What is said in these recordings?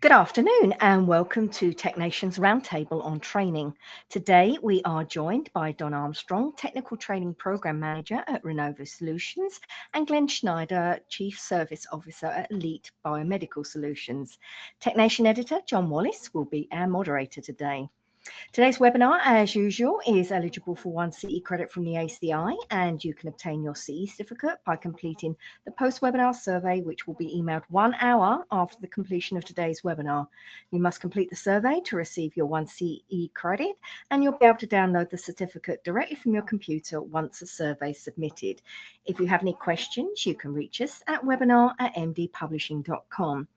Good afternoon and welcome to TechNation's Roundtable on Training. Today we are joined by Don Armstrong, Technical Training Program Manager at Renovo Solutions, and Glenn Schneider, Chief Service Officer at Elite Biomedical Solutions. TechNation Editor John Wallace will be our moderator today. Today's webinar, as usual, is eligible for 1 CE credit from the ACI, and you can obtain your CE certificate by completing the post-webinar survey, which will be emailed 1 hour after the completion of today's webinar. You must complete the survey to receive your 1 CE credit, and you'll be able to download the certificate directly from your computer once the survey is submitted. If you have any questions, you can reach us at webinar@mdpublishing.com.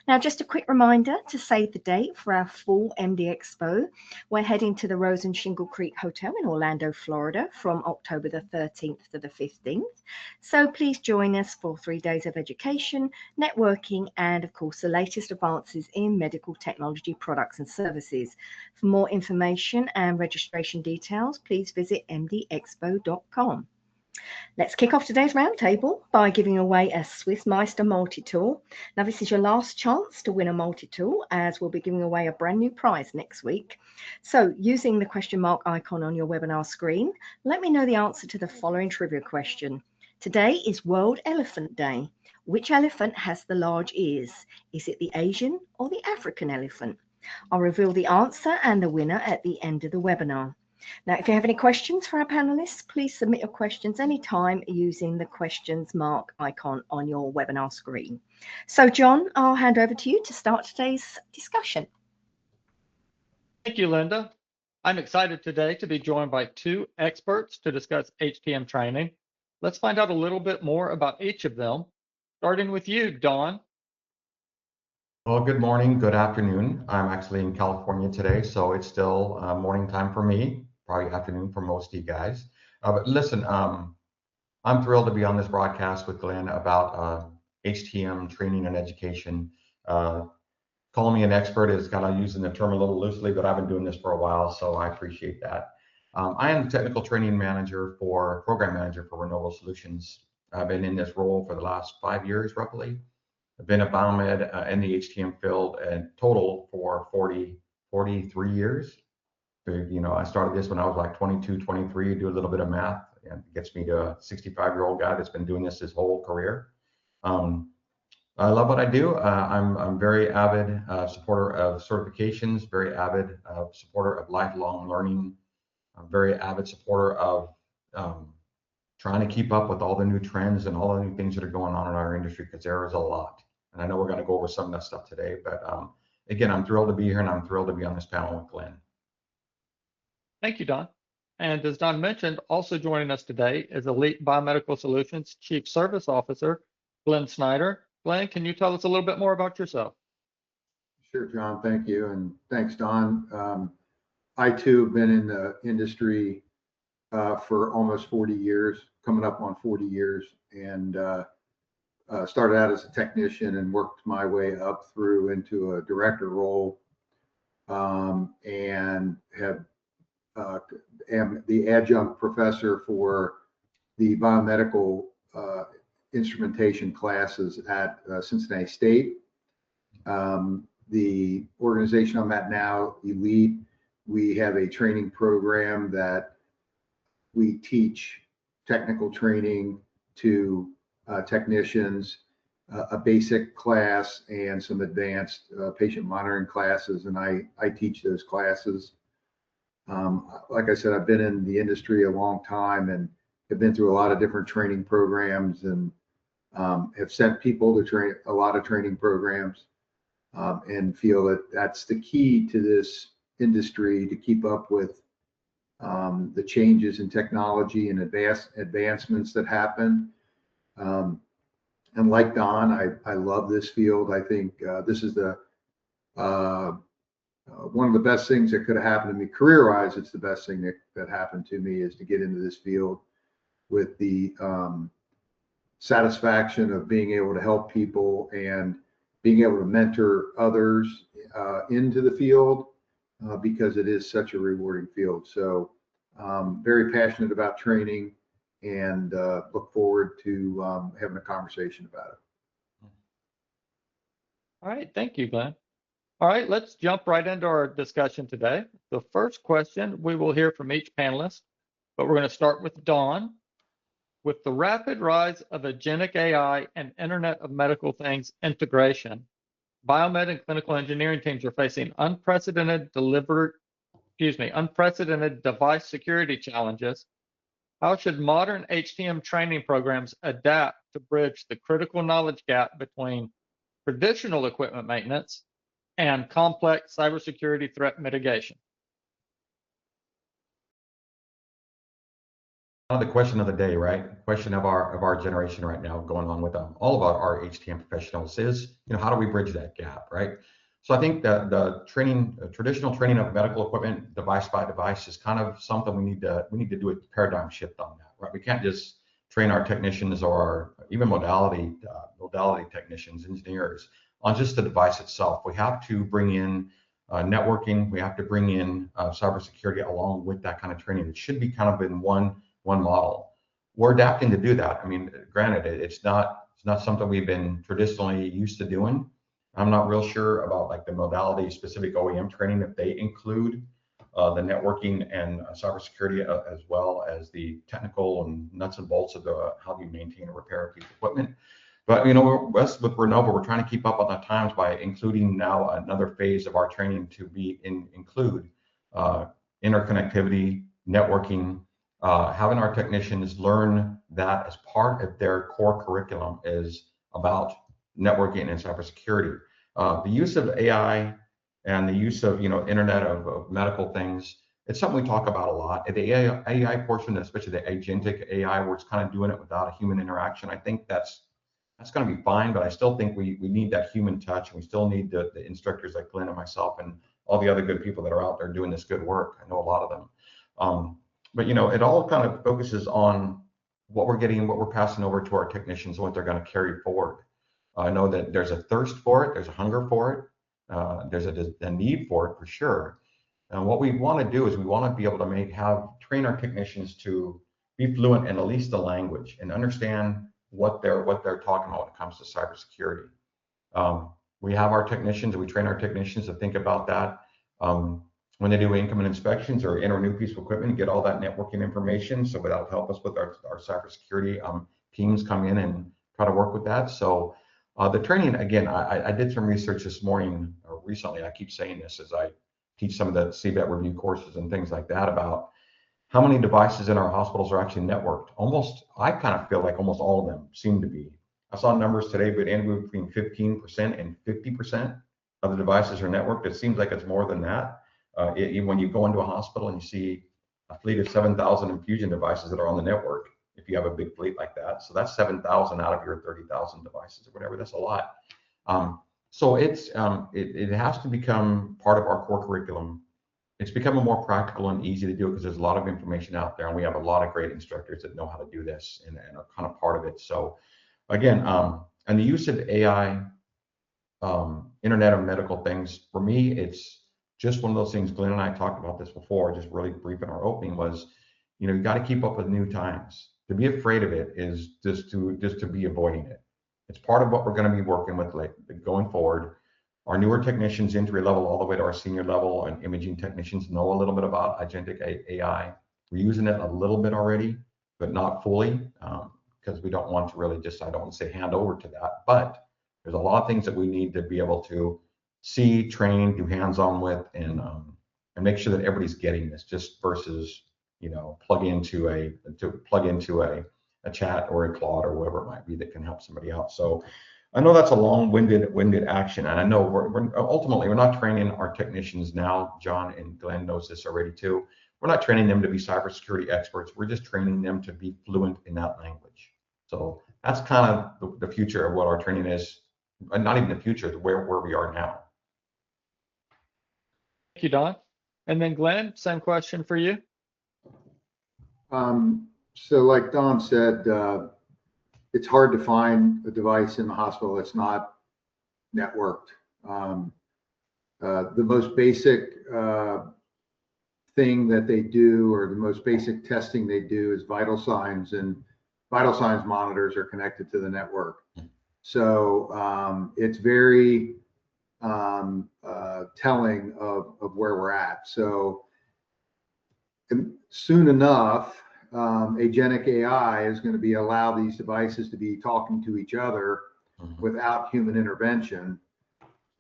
Now, just a quick reminder to save the date for our full MD Expo. We're heading to the Rose and Shingle Creek Hotel in Orlando, Florida from October the 13th to the 15th. So please join us for 3 days of education, networking, and of course, the latest advances in medical technology products and services. For more information and registration details, please visit mdexpo.com. Let's kick off today's roundtable by giving away a Swiss Meister multi-tool. Now, this is your last chance to win a multi-tool, as we'll be giving away a brand new prize next week. So using the question mark icon on your webinar screen, let me know the answer to the following trivia question. Today is World Elephant Day. Which elephant has the large ears? Is it the Asian or the African elephant? I'll reveal the answer and the winner at the end of the webinar. Now, if you have any questions for our panelists, please submit your questions anytime using the questions mark icon on your webinar screen. So, John, I'll hand over to you to start today's discussion. Thank you, Linda. I'm excited today to be joined by 2 experts to discuss HTM training. Let's find out a little bit more about each of them, starting with you, Don. Well, good morning, good afternoon. I'm actually in California today, so it's still morning time for me. Probably afternoon for most of you guys. But listen, I'm thrilled to be on this broadcast with Glenn about HTM training and education. Calling me an expert is kind of using the term a little loosely, but I've been doing this for a while, so I appreciate that. I am the technical training manager program manager for Renovo Solutions. I've been in this role for the last 5 years, roughly. I've been a biomed in the HTM field in total for 43 years. You know, I started this when I was like 22, 23, do a little bit of math, and it gets me to a 65-year-old guy that's been doing this his whole career. I love what I do. I'm very avid supporter of certifications, very avid supporter of lifelong learning. I'm very avid supporter of trying to keep up with all the new trends and all the new things that are going on in our industry, because there is a lot. And I know we're going to go over some of that stuff today, but again, I'm thrilled to be here, and I'm thrilled to be on this panel with Glenn. Thank you, Don. And as Don mentioned, also joining us today is Elite Biomedical Solutions Chief Service Officer, Glenn Schneider. Glenn, can you tell us a little bit more about yourself? Sure, John, thank you. And thanks, Don. I too have been in the industry for almost 40 years, coming up on 40 years, and started out as a technician and worked my way up through into a director role, and am the adjunct professor for the biomedical instrumentation classes at Cincinnati State. The organization I'm at now, Elite, we have a training program that we teach technical training to technicians, a basic class and some advanced patient monitoring classes, and I teach those classes. Like I said, I've been in the industry a long time and have been through a lot of different training programs, and have sent people to train a lot of training programs, and feel that that's the key to this industry, to keep up with the changes in technology and advancements that happen. And like Don, I love this field. I think this is the one of the best things that could have happened to me career-wise. It's the best thing that happened to me, is to get into this field with the satisfaction of being able to help people and being able to mentor others into the field, because it is such a rewarding field. So very passionate about training, and look forward to having a conversation about it. All right, thank you, Glenn. All right, let's jump right into our discussion today. The first question we will hear from each panelist, but we're going to start with Dawn. With the rapid rise of agentic AI and Internet of Medical Things integration, biomed and clinical engineering teams are facing unprecedented device security challenges. How should modern HTM training programs adapt to bridge the critical knowledge gap between traditional equipment maintenance and complex cybersecurity threat mitigation? The question of the day, right? Question of our generation right now, going on with all of our HTM professionals is, how do we bridge that gap, right? So I think that the traditional training of medical equipment, device by device, is kind of something we need to do a paradigm shift on that, right? We can't just train our technicians or even modality technicians, engineers on just the device itself. We have to bring in networking. We have to bring in cybersecurity along with that kind of training. It should be kind of in one model. We're adapting to do that. I mean, granted, it's not something we've been traditionally used to doing. I'm not real sure about like the modality specific OEM training, if they include the networking and cybersecurity as well as the technical and nuts and bolts of how do you maintain and repair a piece of equipment. But with Renovo, we're trying to keep up on the times by including now another phase of our training to include interconnectivity, networking, having our technicians learn that as part of their core curriculum is about networking and cybersecurity. The use of AI and the use of Internet of Medical Things, it's something we talk about a lot. The AI portion, especially the agentic AI, where it's kind of doing it without a human interaction, I think that's going to be fine, but I still think we need that human touch, and we still need the instructors like Glenn and myself and all the other good people that are out there doing this good work. I know a lot of them. But it all kind of focuses on what we're getting, what we're passing over to our technicians, and what they're going to carry forward. I know that there's a thirst for it, there's a hunger for it, there's a need for it for sure. And what we want to do is we want to be able to train our technicians to be fluent in at least the language and understand what they're talking about when it comes to cybersecurity. We have our technicians, and we train our technicians to think about that. When they do incoming inspections or enter a new piece of equipment, get all that networking information. So that'll help us with our cybersecurity teams come in and try to work with that. So the training, again, I did some research this morning or recently. I keep saying this as I teach some of the CBET review courses and things like that about how many devices in our hospitals are actually networked. I kind of feel like almost all of them seem to be. I saw numbers today, but anywhere between 15% and 50% of the devices are networked. It seems like it's more than that. When you go into a hospital and you see a fleet of 7,000 infusion devices that are on the network, if you have a big fleet like that, so that's 7,000 out of your 30,000 devices or whatever. That's a lot. So it has to become part of our core curriculum. It's becoming more practical and easy to do because there's a lot of information out there, and we have a lot of great instructors that know how to do this and are kind of part of it. So again, and the use of AI, Internet of Medical Things, for me, it's just one of those things. Glenn and I talked about this before, just really brief in our opening, was, you got to keep up with new times. To be afraid of it is just to be avoiding it. It's part of what we're going to be working with going forward. Our newer technicians, entry level all the way to our senior level, and imaging technicians know a little bit about agentic AI. We're using it a little bit already, but not fully, because we don't want to really I don't want to say hand over to that, but there's a lot of things that we need to be able to see, train, do hands-on with, and make sure that everybody's getting this, just versus plug into a chat or a Claude or whatever it might be that can help somebody out. So I know that's a long-winded action, and I know we're ultimately not training our technicians now. John and Glenn knows this already too. We're not training them to be cybersecurity experts. We're just training them to be fluent in that language. So that's kind of the future of what our training is, and not even the future, where we are now. Thank you, Don. And then Glenn, same question for you. So like Don said, it's hard to find a device in the hospital that's not networked. The most basic thing that they do, or the most basic testing they do, is vital signs, and vital signs monitors are connected to the network. So it's very telling of where we're at. So soon enough, agentic AI is going to allow these devices to be talking to each other without human intervention.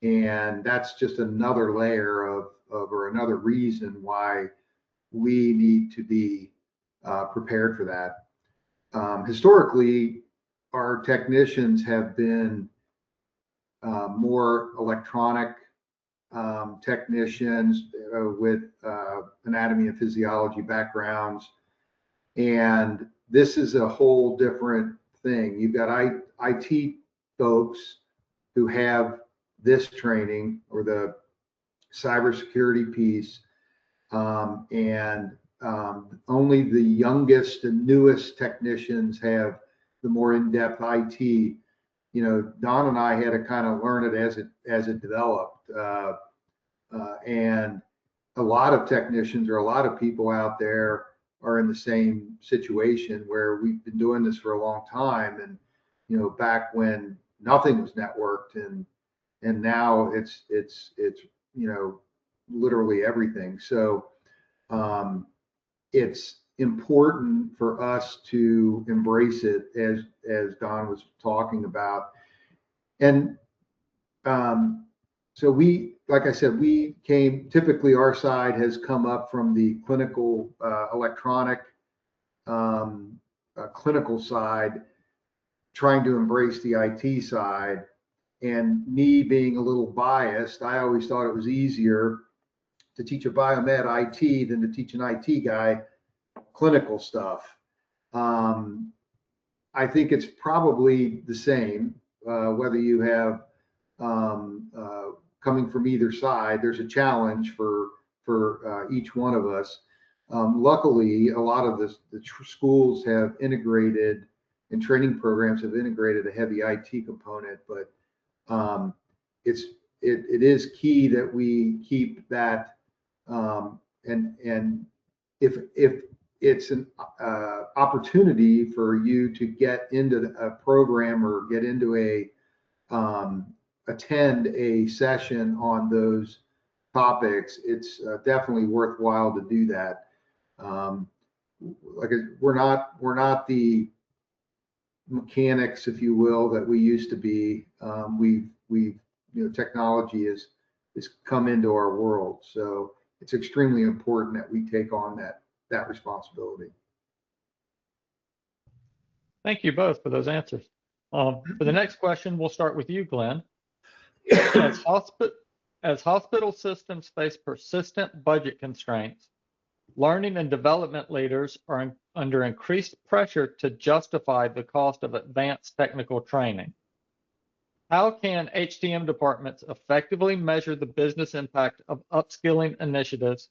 And that's just another layer or another reason why we need to be prepared for that. Historically, our technicians have been more electronic technicians with anatomy and physiology backgrounds. And this is a whole different thing. You've got IT folks who have this training or the cybersecurity piece, and only the youngest and newest technicians have the more in-depth IT. You know, Don and I had to kind of learn it as it developed, and a lot of technicians or a lot of people out there are in the same situation where we've been doing this for a long time, and you know, back when nothing was networked, and now it's you know, literally everything. So it's important for us to embrace it, as Don was talking about. And so we, like I said, we came, typically our side has come up from the clinical electronic clinical side, trying to embrace the IT side. And me being a little biased, I always thought it was easier to teach a biomed IT than to teach an IT guy clinical stuff. I think it's probably the same, whether you have coming from either side. There's a challenge for each one of us. Luckily, a lot of the schools have integrated, and training programs have integrated a heavy IT component, but it is key that we keep that, and if it's an opportunity for you to get into a program or get into attend a session on those topics, it's definitely worthwhile to do that. Like we're not the mechanics, if you will, that we used to be. We've you know, technology has come into our world, so it's extremely important that we take on that responsibility. Thank you both for those answers. For the next question, we'll start with you, Glenn. As hospital systems face persistent budget constraints, learning and development leaders are under increased pressure to justify the cost of advanced technical training. How can HTM departments effectively measure the business impact of upskilling initiatives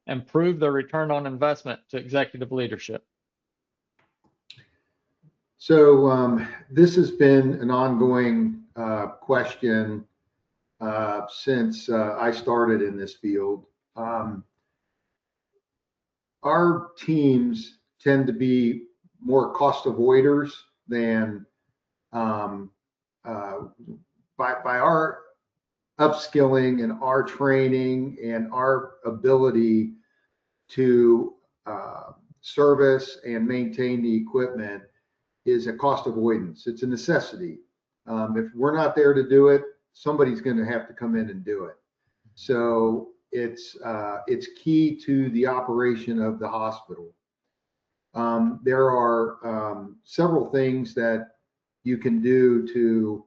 and prove their return on investment to executive leadership? So this has been an ongoing question since I started in this field. Our teams tend to be more cost avoiders than by our upskilling and our training and our ability to service and maintain the equipment is a cost avoidance. It's a necessity. If we're not there to do it, somebody's going to have to come in and do it. So it's key to the operation of the hospital. There are several things that you can do to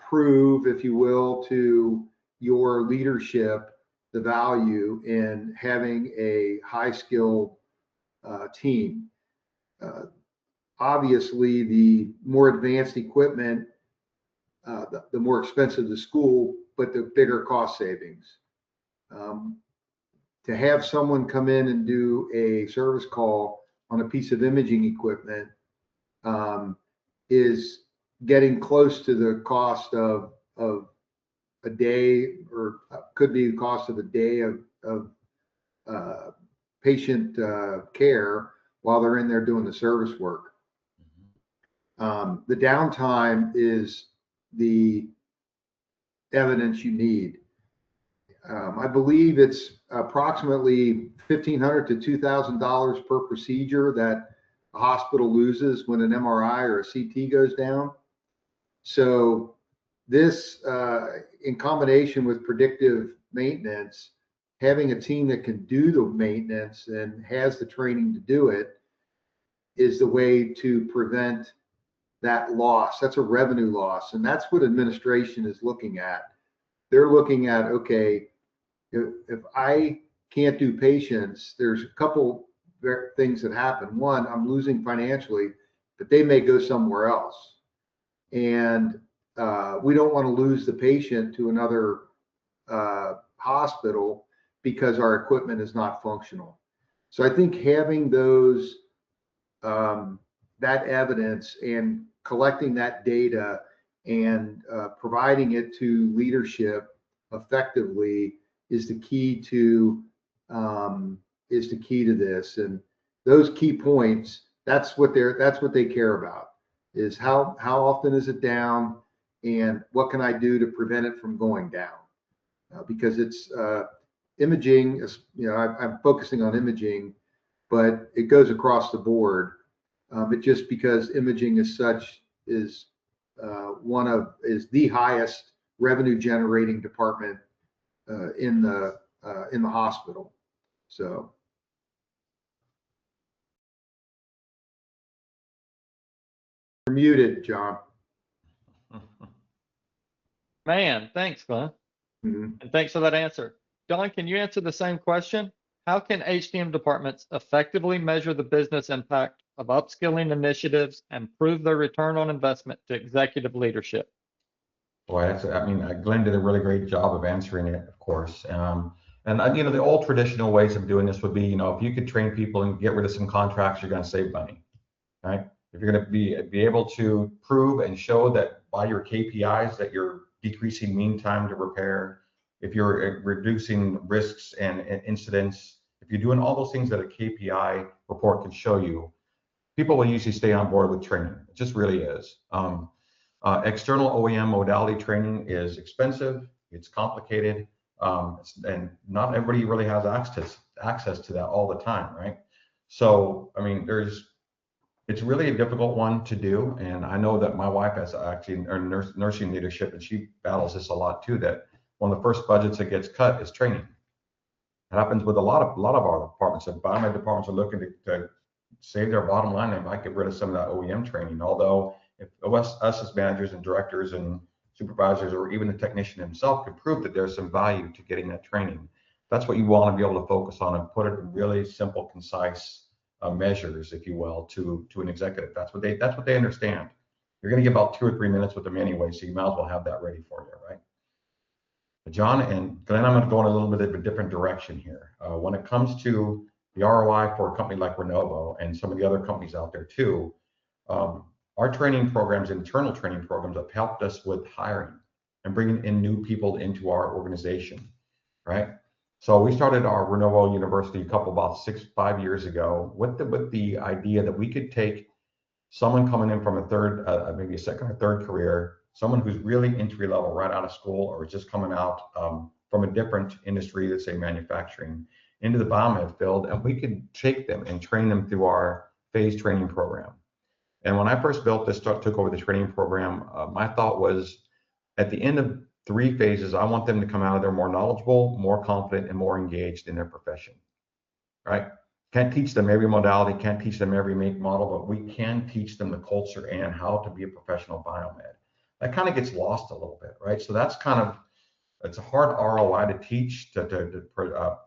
prove, if you will, to your leadership the value in having a high-skilled team. Obviously, the more advanced equipment, the more expensive the school, but the bigger cost savings. To have someone come in and do a service call on a piece of imaging equipment is getting close to the cost of a day, or could be the cost of a day of patient care while they're in there doing the service work. The downtime is the evidence you need. I believe it's approximately $1,500 to $2,000 per procedure that a hospital loses when an MRI or a CT goes down. So this, in combination with predictive maintenance, having a team that can do the maintenance and has the training to do it is the way to prevent that loss. That's a revenue loss. And that's what administration is looking at. They're looking at, okay, if I can't do patients, there's a couple things that happen. One, I'm losing financially, but they may go somewhere else. And we don't want to lose the patient to another hospital because our equipment is not functional. So I think having those, that evidence and collecting that data and providing it to leadership effectively is the key to this. And those key points, that's what they care about, is how often is it down and what can I do to prevent it from going down? Because it's imaging is, I'm focusing on imaging, but it goes across the board. It just because imaging is the highest revenue generating department in the hospital. So. You're muted, John. Man, thanks, Glenn. Mm-hmm. And thanks for that answer. John, can you answer the same question? How can HTM departments effectively measure the business impact of upskilling initiatives and prove their return on investment to executive leadership? Boy, Glenn did a really great job of answering it, of course. And the old traditional ways of doing this would be, if you could train people and get rid of some contracts, you're going to save money, right? If you're going to be able to prove and show that by your KPIs that you're decreasing mean time to repair, if you're reducing risks and incidents, if you're doing all those things that a KPI report can show you, people will usually stay on board with training. It just really is. External OEM modality training is expensive, it's complicated, and not everybody really has access to that all the time, right? So, it's really a difficult one to do, and I know that my wife has actually nursing leadership, and she battles this a lot too. That one of the first budgets that gets cut is training. It happens with a lot of our departments. And biomed departments are looking to save their bottom line. They might get rid of some of that OEM training. Although, if us as managers and directors and supervisors, or even the technician himself, can prove that there's some value to getting that training, that's what you want to be able to focus on and put it in really simple, concise measures, if you will, to an executive. That's what they understand. You're going to get about 2 or 3 minutes with them anyway, so you might as well have that ready for you, right? John and Glenn, I'm going to go in a little bit of a different direction here. When it comes to the ROI for a company like Renovo and some of the other companies out there too, our training programs, internal training programs, have helped us with hiring and bringing in new people into our organization, right? So we started our Renovo University about 5 years ago with the idea that we could take someone coming in from maybe a second or third career, someone who's really entry level right out of school or just coming out from a different industry, let's say manufacturing, into the biomed field, and we could take them and train them through our phase training program. And when I first took over the training program, my thought was, at the end of 3 phases, I want them to come out of there more knowledgeable, more confident, and more engaged in their profession, right? Can't teach them every modality, can't teach them every make model, but we can teach them the culture and how to be a professional biomed. That kind of gets lost a little bit, right? So it's a hard ROI to teach, to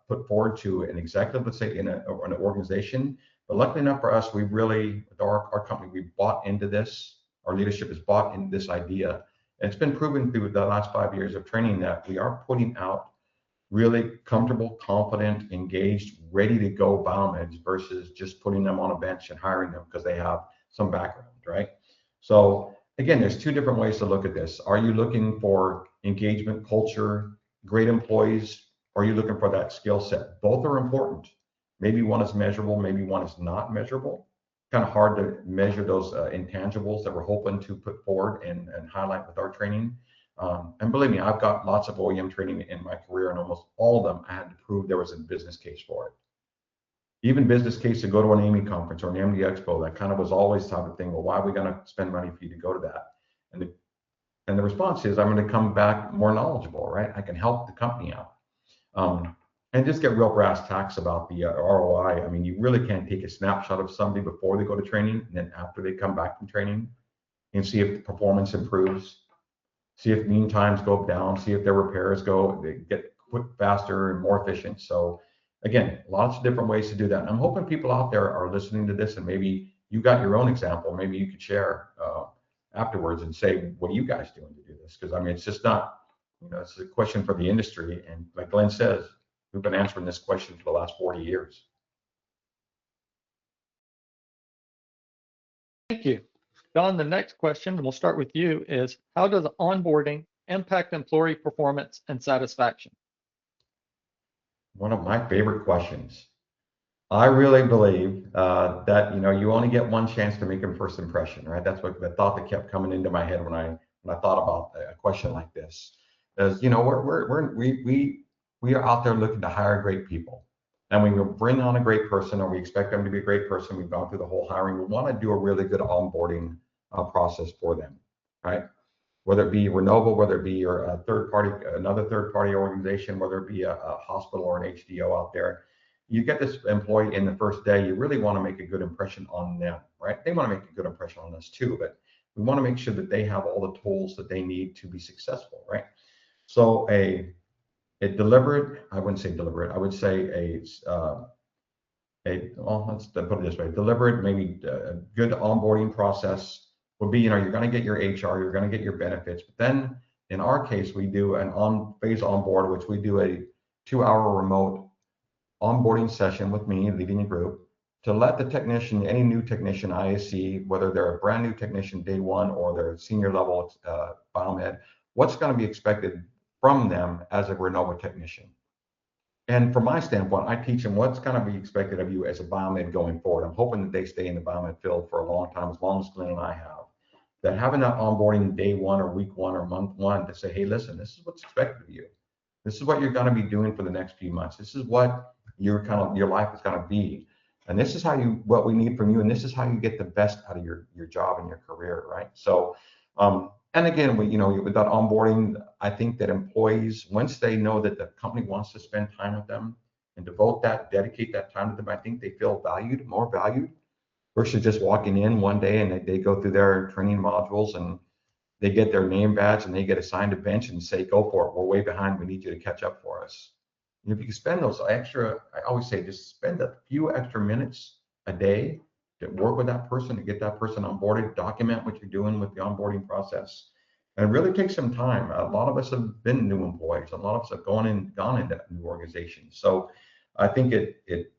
put forward to an executive, let's say in an organization. But luckily enough for us, we really, our company, we bought into this. Our leadership has bought into this idea. And it's been proven through the last 5 years of training that we are putting out really comfortable, confident, engaged, ready to go biomeds versus just putting them on a bench and hiring them because they have some background, right? So again, there's 2 different ways to look at this. Are you looking for engagement, culture, great employees, or are you looking for that skill set? Both are important. Maybe one is measurable, maybe one is not measurable. Kind of hard to measure those intangibles that we're hoping to put forward and highlight with our training. And believe me, I've got lots of OEM training in my career, and almost all of them I had to prove there was a business case for it. Even business case to go to an AMI conference or an MD Expo, that kind of was always the type of thing. Well, why are we going to spend money for you to go to that? And the response is, I'm going to come back more knowledgeable, right? I can help the company out. And just get real brass tacks about the ROI. I mean, you really can't take a snapshot of somebody before they go to training and then after they come back from training and see if the performance improves, see if mean times go down, see if their repairs they get quick, faster, and more efficient. So again, lots of different ways to do that. And I'm hoping people out there are listening to this, and maybe you got your own example. Maybe you could share afterwards and say, what are you guys doing to do this? Because I mean, it's just not, it's a question for the industry. And like Glenn says, we've been answering this question for the last 40 years. Thank you. Don, the next question, and we'll start with you, is how does onboarding impact employee performance and satisfaction? One of my favorite questions. I really believe that you only get one chance to make a first impression, right? That's what the thought that kept coming into my head when I thought about a question like this. Is we are out there looking to hire great people, and when we bring on a great person, or we expect them to be a great person, we've gone through the whole hiring. We want to do a really good onboarding process for them, right? Whether it be Renovo, whether it be another third party organization, whether it be a hospital or an HDO out there. You get this employee in the first day, you really want to make a good impression on them, right? They want to make a good impression on us too, but we want to make sure that they have all the tools that they need to be successful, right? So a deliberate, I wouldn't say deliberate, I would say well, let's put it this way, deliberate, maybe a good onboarding process would be, you're going to get your HR, you're going to get your benefits, but then in our case, we do an phase onboard, which we do a 2-hour remote onboarding session with me leading the group to let the technician, any new technician, ISC, whether they're a brand new technician day one or they're senior level biomed, what's going to be expected from them as a Renovo technician. And from my standpoint, I teach them what's going to be expected of you as a biomed going forward. I'm hoping that they stay in the biomed field for a long time, as long as Glenn and I have. That having that onboarding day one or week one or month one to say, hey, listen, this is what's expected of you. This is what you're going to be doing for the next few months. This is what your life is going to be. And this is what we need from you. And this is how you get the best out of your job and your career, right? So, and again, with that onboarding, I think that employees, once they know that the company wants to spend time with them and dedicate that time to them, I think they feel more valued versus just walking in one day and they go through their training modules and they get their name badge and they get assigned a bench and say, go for it. We're way behind. We need you to catch up for us. And if you can spend those extra, I always say, just spend a few extra minutes a day to work with that person, to get that person onboarded, document what you're doing with the onboarding process. And it really takes some time. A lot of us have been new employees. A lot of us have gone into new organizations. So I think it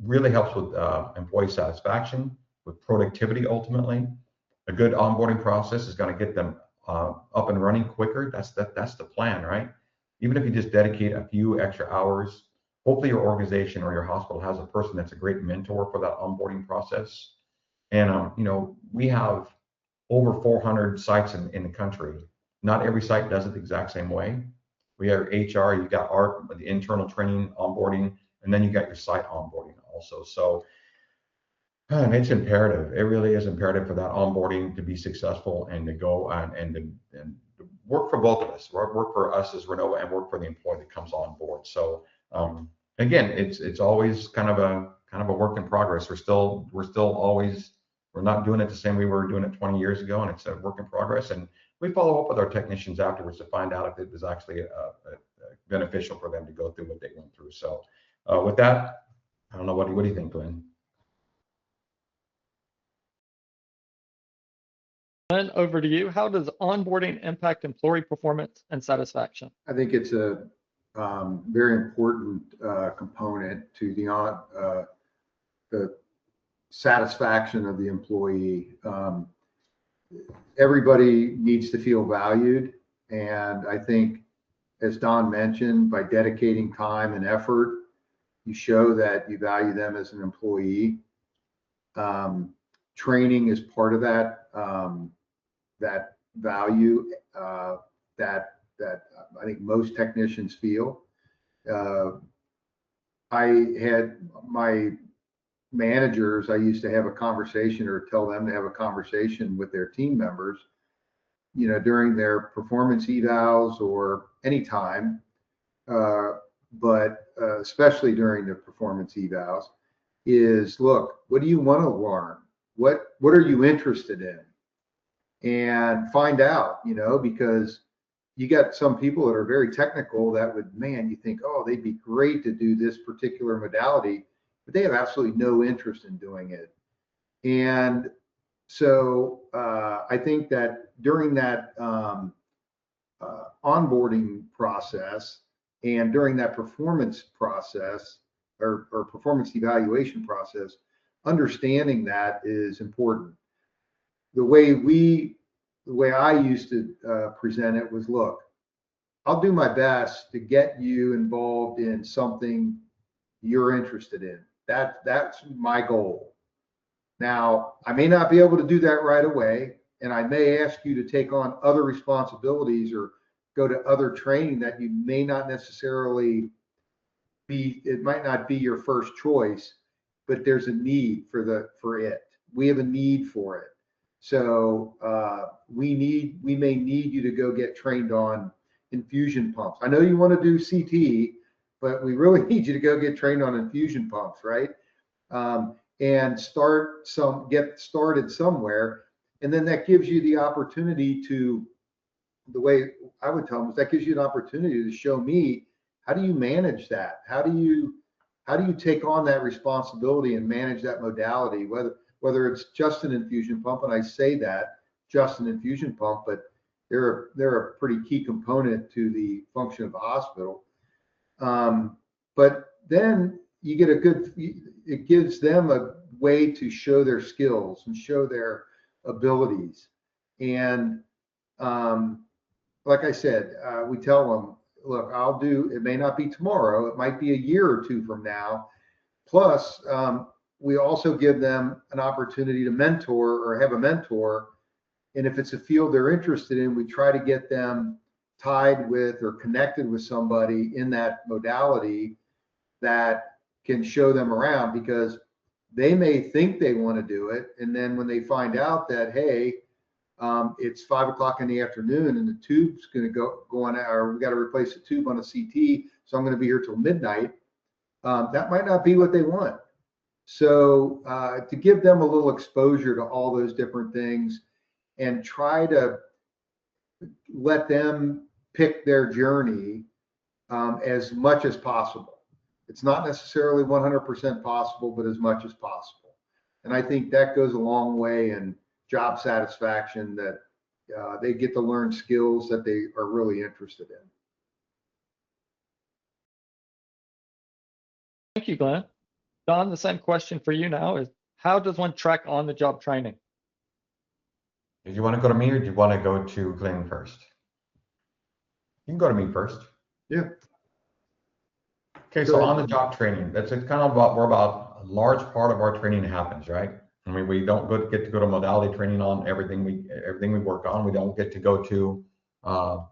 really helps with employee satisfaction, with productivity ultimately. A good onboarding process is going to get them up and running quicker. That's the plan, right? Even if you just dedicate a few extra hours, hopefully your organization or your hospital has a person that's a great mentor for that onboarding process. And we have over 400 sites in the country. Not every site does it the exact same way. We have HR, you got the internal training, onboarding, and then you got your site onboarding also. So and it's imperative. It really is imperative for that onboarding to be successful and to go and work for both of us, work for us as Renovo and work for the employee that comes on board. So again, it's always kind of a work in progress. We're not doing it the same way we were doing it 20 years ago, and it's a work in progress. And we follow up with our technicians afterwards to find out if it was actually beneficial for them to go through what they went through. So with that, I don't know, what do you think, Glenn? Glenn, over to you. How does onboarding impact employee performance and satisfaction? I think it's a very important component to the satisfaction of the employee. Everybody needs to feel valued, and I think, as Don mentioned, by dedicating time and effort, you show that you value them as an employee. Training is part of that value. that I think most technicians feel. I had my managers, I used to have a conversation or tell them to have a conversation with their team members, you know, during their performance evals or any time, but especially during the performance evals, is look, what do you want to learn? What are you interested in? And find out, you know, because you got some people that are very technical that would, man, you think, oh, they'd be great to do this particular modality, but they have absolutely no interest in doing it. And so I think that during that onboarding process and during that performance process or performance evaluation process, understanding that is important. The way I used to present it was, look, I'll do my best to get you involved in something you're interested in. That's my goal. Now, I may not be able to do that right away, and I may ask you to take on other responsibilities or go to other training that you may not necessarily be, it might not be your first choice, but there's a need for it. We have a need for it. So we may need you to go get trained on infusion pumps. I know you want to do CT, but we really need you to go get trained on infusion pumps, right? And get started somewhere. And then that gives you the opportunity to, the way I would tell them is that gives you an opportunity to show me, how do you manage that? How do you take on that responsibility and manage that modality, whether it's just an infusion pump, and I say that, just an infusion pump, but they're a pretty key component to the function of the hospital. But then you get it gives them a way to show their skills and show their abilities. And like I said, we tell them, look, it may not be tomorrow, it might be a year or two from now. Plus, we also give them an opportunity to mentor or have a mentor. And if it's a field they're interested in, we try to get them tied with or connected with somebody in that modality that can show them around, because they may think they want to do it. And then when they find out that, hey, it's 5 o'clock in the afternoon and the tube's going to go on, or we got to replace the tube on a CT, so I'm going to be here till midnight. That might not be what they want. So to give them a little exposure to all those different things and try to let them pick their journey as much as possible. It's not necessarily 100% possible, but as much as possible. And I think that goes a long way in job satisfaction, that they get to learn skills that they are really interested in. Thank you, Glenn. Don, the same question for you now is, how does one track on-the-job training? Do you want to go to me or do you want to go to Glenn first? You can go to me first. Yeah. Okay, so on-the-job training, that's kind of where about a large part of our training happens, right? I mean, we don't get to go to modality training on everything we work on. We don't get to go to,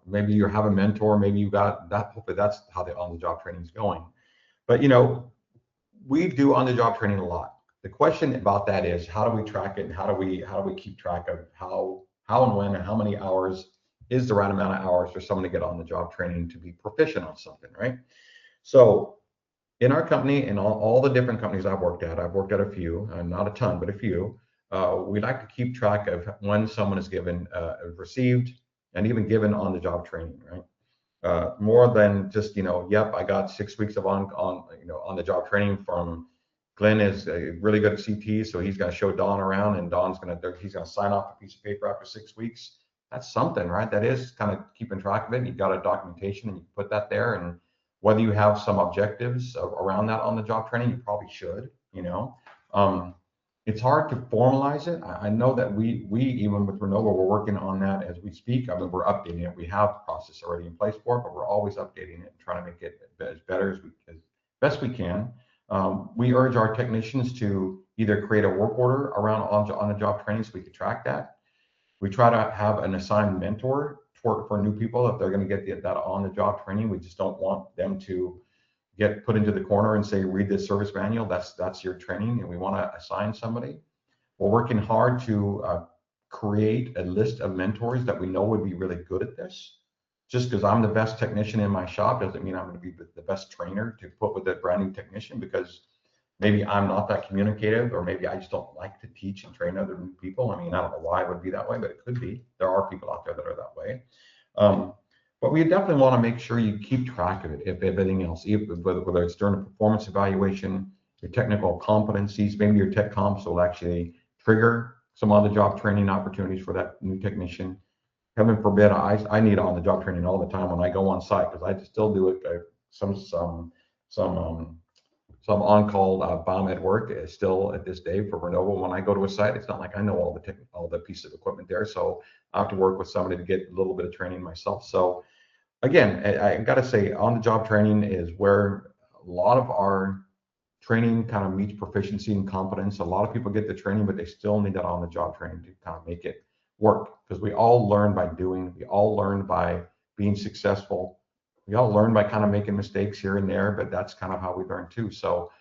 maybe you have a mentor, maybe you got that. Hopefully that's how the on-the-job training is going. But, you know, we do on-the-job training a lot. The question about that is, how do we track it, and how do we keep track of how and when and how many hours is the right amount of hours for someone to get on-the-job training to be proficient on something, right? So in our company and all the different companies I've worked at a few, not a ton, but a few, we like to keep track of when someone is given, received, and even given on-the-job training, right? More than just, you know, yep, I got 6 weeks of on-the-job training from Glenn is really good at CT, so he's going to show Don around, and he's going to sign off a piece of paper after 6 weeks. That's something, right? That is kind of keeping track of it. You've got a documentation, and you put that there, and whether you have some objectives around that on-the-job training, you probably should, you know. It's hard to formalize it. I know that we even with Renovo, we're working on that as we speak. I mean, we're updating it. We have a process already in place for it, but we're always updating it and trying to make it as better as best we can. We urge our technicians to either create a work order around on-the-job training so we can track that. We try to have an assigned mentor for new people, if they're going to get that on-the-job training. We just don't want them to get put into the corner and say, read this service manual. That's your training, and we want to assign somebody. We're working hard to create a list of mentors that we know would be really good at this. Just because I'm the best technician in my shop doesn't mean I'm going to be the best trainer to put with a brand new technician, because maybe I'm not that communicative, or maybe I just don't like to teach and train other new people. I mean, I don't know why it would be that way, but it could be. There are people out there that are that way. But we definitely want to make sure you keep track of it, if everything else, whether it's during a performance evaluation, your technical competencies, maybe your tech comps will actually trigger some on-the-job training opportunities for that new technician. Heaven forbid, I need on-the-job training all the time when I go on site, because I still do it. Some on-call biomed work is still at this day for Renovo. When I go to a site, it's not like I know all the pieces of equipment there, so I have to work with somebody to get a little bit of training myself. So again, I got to say, on-the-job training is where a lot of our training kind of meets proficiency and competence. A lot of people get the training, but they still need that on-the-job training to kind of make it work, because we all learn by doing. We all learn by being successful. We all learn by kind of making mistakes here and there, but that's kind of how we learn too. So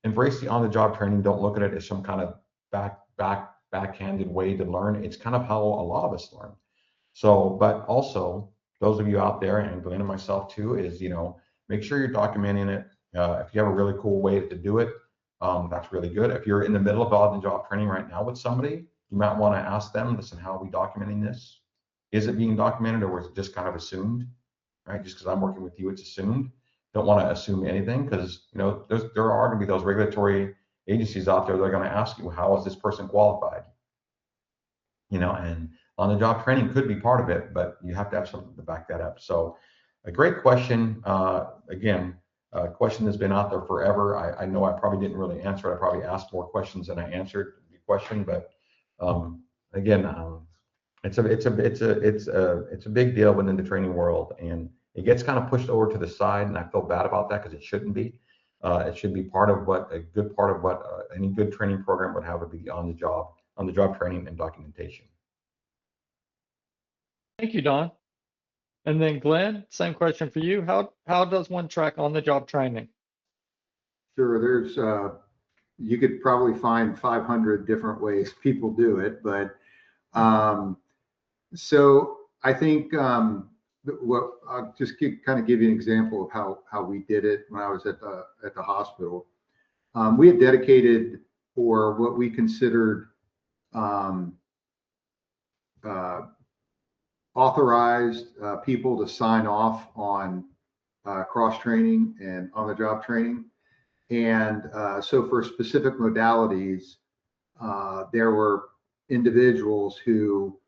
embrace the on-the-job training. Don't look at it as some kind of backhanded way to learn. It's kind of how a lot of us learn. So, but also those of you out there, and Glenn and myself too, is, make sure you're documenting it. If you have a really cool way to do it, that's really good. If you're in the middle of on-the-job training right now with somebody, you might want to ask them, listen, how are we documenting this? Is it being documented, or is it just kind of assumed? Right? Just because I'm working with you, it's assumed. Don't want to assume anything, because there are going to be those regulatory agencies out there that are going to ask you, how is this person qualified? And on-the-job training could be part of it, but you have to have something to back that up. So a great question. Again, a question that's been out there forever. I know I probably didn't really answer it. I probably asked more questions than I answered the question, but again, it's a big deal within the training world, and it gets kind of pushed over to the side, and I feel bad about that, because it shouldn't be. It should be a good part of what any good training program would have, would be on the job training and documentation. Thank you, Don. And then Glenn, same question for you. How does one track on the job training? Sure, there's you could probably find 500 different ways people do it, but so I think what I'll just kind of give you an example of how we did it when I was at the hospital. We had dedicated, for what we considered authorized people to sign off on cross training and on the job training. And so for specific modalities, there were individuals who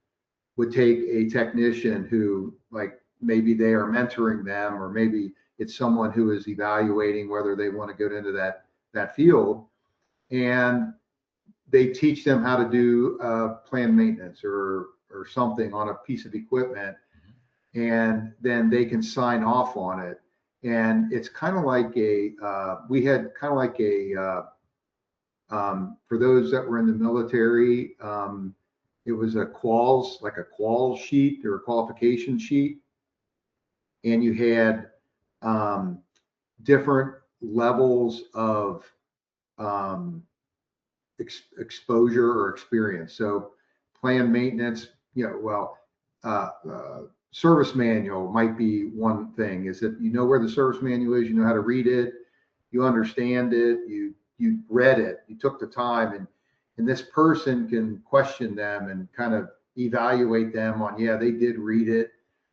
would take a technician who, like, maybe they are mentoring them, or maybe it's someone who is evaluating whether they want to go into that field, and they teach them how to do planned maintenance or something on a piece of equipment, and then they can sign off on it. And it's kind of like we had kind of like for those that were in the military, it was a quals, like a qual sheet or a qualification sheet. And you had different levels of exposure or experience. So planned maintenance, service manual might be one thing, is that you know where the service manual is, you know how to read it, you understand it, you read it, you took the time, and this person can question them and kind of evaluate them on, yeah, they did read it,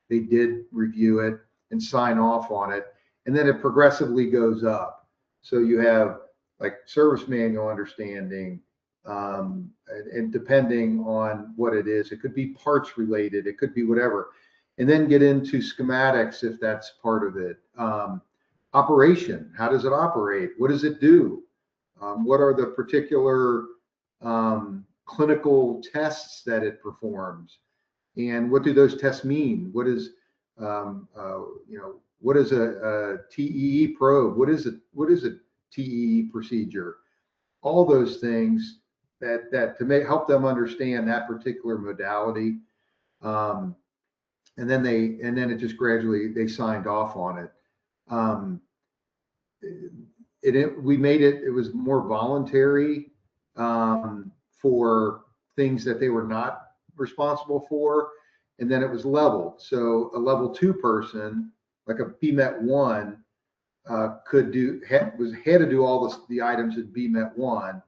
they did review it and sign off on it. And then it progressively goes up. So you have like service manual understanding, and depending on what it is, it could be parts related, it could be whatever. And then get into schematics if that's part of it. Operation, how does it operate? What does it do? What are the particular clinical tests that it performs? And what do those tests mean? What is, what is a TEE probe? What is a TEE procedure? All those things that to help them understand that particular modality. and then it just gradually they signed off on it. We made it was more voluntary for things that they were not responsible for, and then it was leveled. So a level 2 person, like a BMET 1, had to do all the items in BMET 1,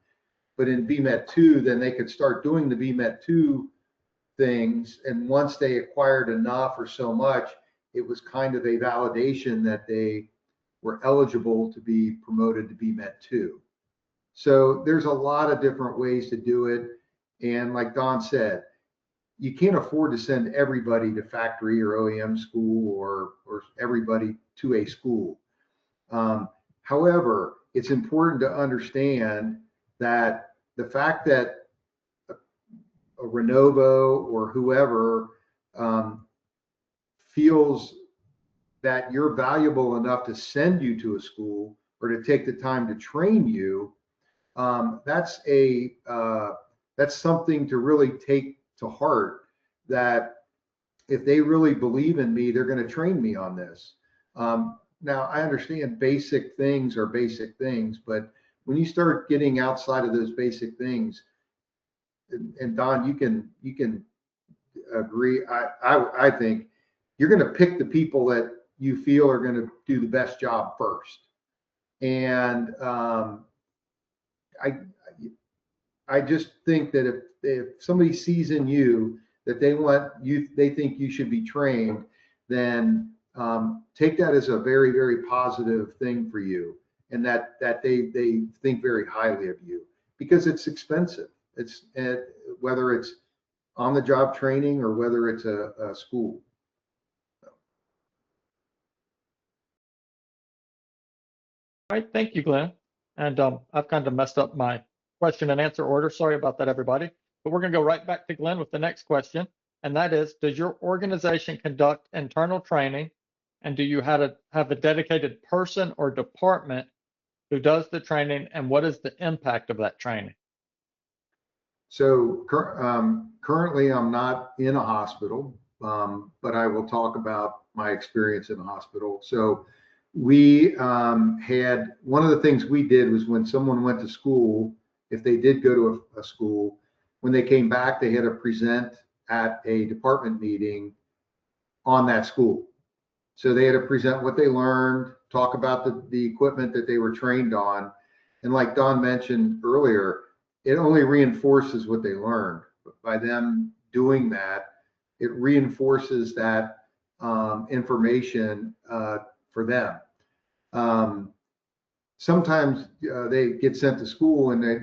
but in BMET 2, then they could start doing the BMET 2 things, and once they acquired enough or so much, it was kind of a validation that they were eligible to be promoted to BMET 2. So there's a lot of different ways to do it, and like Don said, you can't afford to send everybody to factory or OEM school or everybody to a school. However, it's important to understand that the fact that a Renovo or whoever feels that you're valuable enough to send you to a school or to take the time to train you, that's something to really take to heart, that if they really believe in me, they're going to train me on this. Now, I understand basic things are basic things, but when you start getting outside of those basic things, and Don, you can agree, I think you're going to pick the people that you feel are going to do the best job first. And I just think that if somebody sees in you that they think you should be trained, then take that as a very, very positive thing for you, and that they think very highly of you, because it's expensive. It's whether it's on the job training or whether it's a school. All right, thank you, Glenn. And I've kind of messed up my question and answer order. Sorry about that, everybody. But we're going to go right back to Glenn with the next question. And that is, does your organization conduct internal training? And do you have a dedicated person or department who does the training? And what is the impact of that training? So currently I'm not in a hospital, but I will talk about my experience in a hospital. So we had, one of the things we did was when someone went to school, if they did go to a school, when they came back, they had to present at a department meeting on that school. So they had to present what they learned, talk about the equipment that they were trained on. And like Don mentioned earlier, it only reinforces what they learned. But by them doing that, it reinforces that information for them. Sometimes they get sent to school and they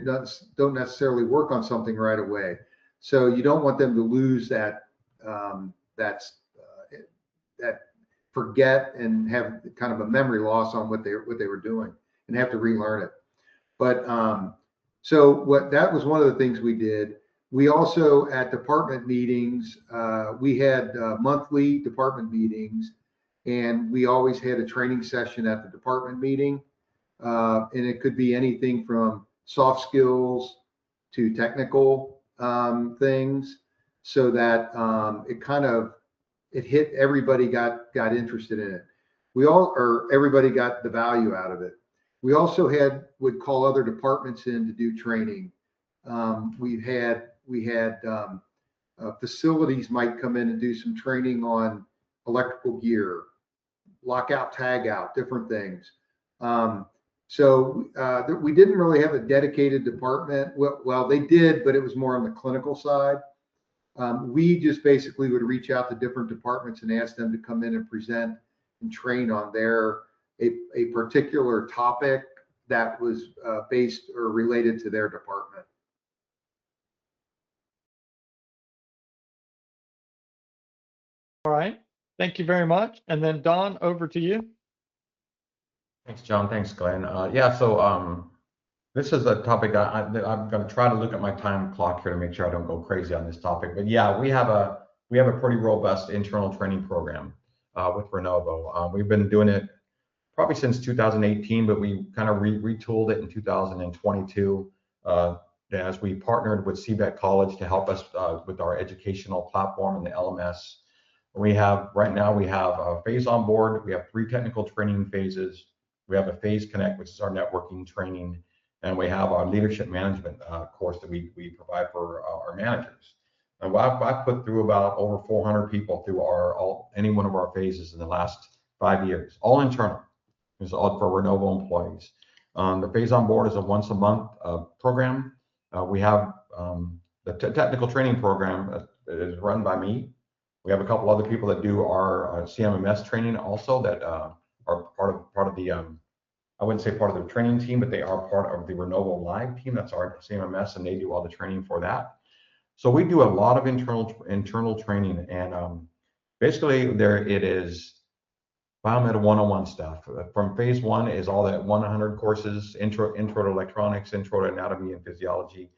don't necessarily work on something right away. So you don't want them to lose that forget and have kind of a memory loss on what they were doing and have to relearn it. But so that was one of the things we did. We also, at department meetings, we had monthly department meetings, and we always had a training session at the department meeting. And it could be anything from soft skills to technical things, so that it hit everybody, got interested in it. Everybody got the value out of it. We also would call other departments in to do training. We had facilities might come in and do some training on electrical gear, lockout, tag out, different things. So we didn't really have a dedicated department. Well, they did, but it was more on the clinical side. We just basically would reach out to different departments and ask them to come in and present and train on a particular topic that was based or related to their department. All right, thank you very much. And then Don, over to you. Thanks, John. Thanks, Glenn. Yeah, so this is a topic I'm going to try to look at my time clock here to make sure I don't go crazy on this topic. But yeah, we have a pretty robust internal training program with Renovo. We've been doing it probably since 2018, but we kind of retooled it in 2022 as we partnered with CBET College to help us with our educational platform and the LMS We have, right now, we have a phase on board. We have 3 technical training phases. We have a phase connect, which is our networking training. And we have our leadership management course that we provide for our managers. And I've put through about over 400 people through any one of our phases in the last 5 years, all internal. It's all for Renovo employees. The phase on board is a once a month program. We have the technical training program is run by me. We have a couple other people that do our CMMS training also that are part of the I wouldn't say part of the training team, but they are part of the Renovo Live team. That's our CMMS, and they do all the training for that. So we do a lot of internal training, and basically there it is. Biomed 101 stuff. From phase 1 is all that 100 courses, intro to electronics, intro to anatomy and physiology,